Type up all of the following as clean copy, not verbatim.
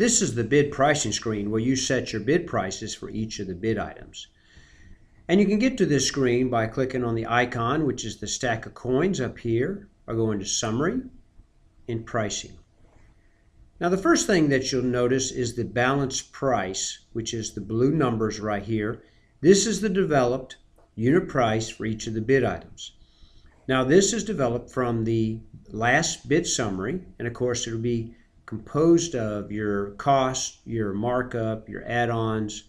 This is the bid pricing screen where you set your bid prices for each of the bid items. And you can get to this screen by clicking on the icon, which is the stack of coins up here, or go into Summary and Pricing. Now the first thing that you'll notice is the balanced price, which is the blue numbers right here. This is the developed unit price for each of the bid items. Now this is developed from the last bid summary, and of course it'll be composed of your cost, your markup, your add-ons,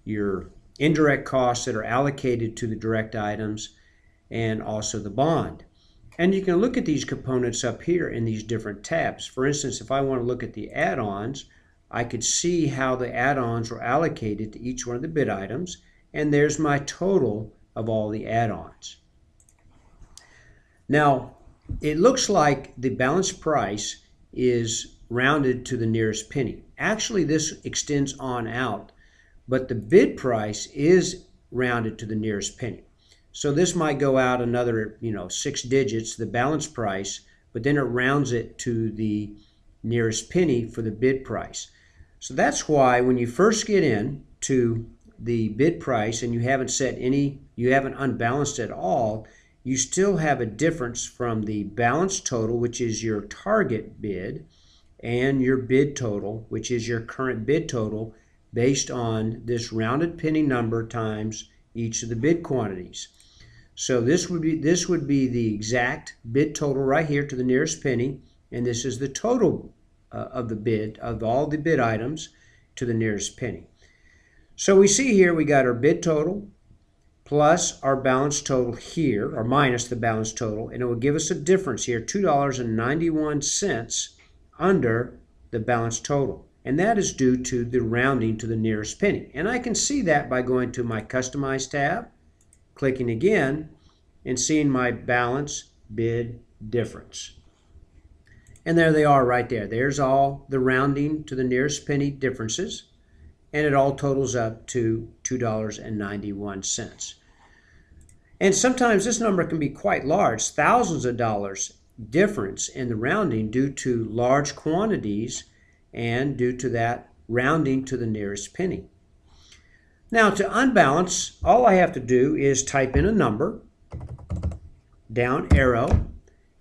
your indirect costs that are allocated to the direct items, and also the bond. And you can look at these components up here in these different tabs. For instance, if I want to look at the add-ons, I could see how the add-ons were allocated to each one of the bid items, and there's my total of all the add-ons. Now, it looks like the balanced price is rounded to the nearest penny. Actually, this extends on out, but the bid price is rounded to the nearest penny. So this might go out another, 6 digits, the balanced price, but then it rounds it to the nearest penny for the bid price. So that's why when you first get in to the bid price and you haven't unbalanced at all, you still have a difference from the balanced total, which is your target bid, and your bid total, which is your current bid total based on this rounded penny number times each of the bid quantities. So this would be the exact bid total right here to the nearest penny, and this is the total of the bid of all the bid items to the nearest penny. So we see here we got our bid total plus our balance total here, or minus the balance total, and it will give us a difference here, $2.91 under the balance total. And that is due to the rounding to the nearest penny. And I can see that by going to my Customize tab, clicking again, and seeing my balance bid difference. And there they are right there. There's all the rounding to the nearest penny differences, and it all totals up to $2.91. And sometimes this number can be quite large, thousands of dollars difference in the rounding due to large quantities and due to that rounding to the nearest penny. Now to unbalance, all I have to do is type in a number, down arrow,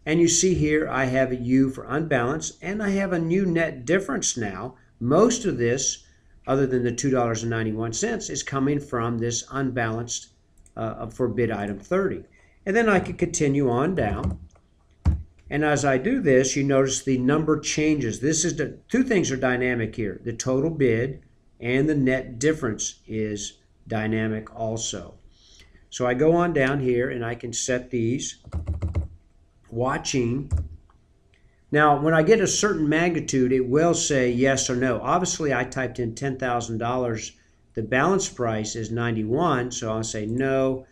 and you see here I have a U for unbalance, and I have a new net difference now. Most of this, other than the $2.91, is coming from this unbalanced for bid item 30. And then I can continue on down. And as I do this, you notice the number changes. Two things are dynamic here. The total bid and the net difference is dynamic also. So I go on down here and I can set these. Watching. Now, when I get a certain magnitude, it will say yes or no. Obviously, I typed in $10,000. The balance price is 91, so I'll say no,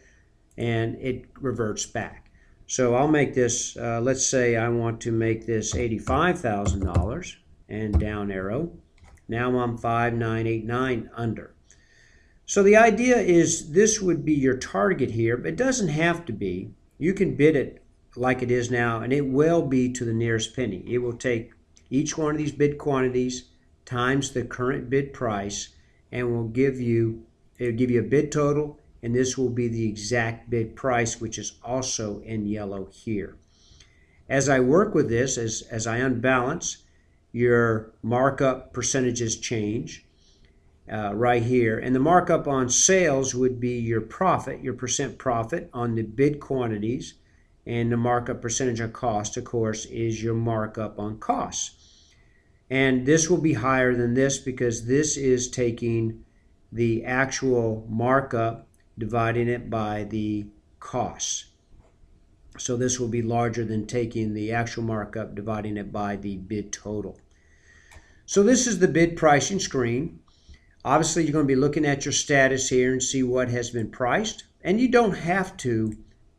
and it reverts back. So I'll make this, let's say I want to make this $85,000, and down arrow. Now I'm 5989 under. So the idea is this would be your target here, but it doesn't have to be. You can bid it like it is now, and it will be to the nearest penny. It will take each one of these bid quantities times the current bid price, and it'll give you a bid total, and this will be the exact bid price, which is also in yellow here. As I work with this, as I unbalance, your markup percentages change right here. And the markup on sales would be your profit, your percent profit on the bid quantities. And the markup percentage on cost, of course, is your markup on costs. And this will be higher than this because this is taking the actual markup, dividing it by the costs. So this will be larger than taking the actual markup, dividing it by the bid total. So this is the bid pricing screen. Obviously, you're going to be looking at your status here and see what has been priced. And you don't have to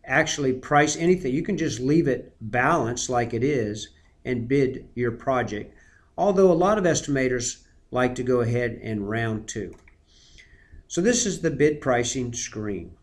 actually price anything. You can just leave it balanced like it is and bid your project. Although a lot of estimators like to go ahead and round to. So this is the bid pricing screen.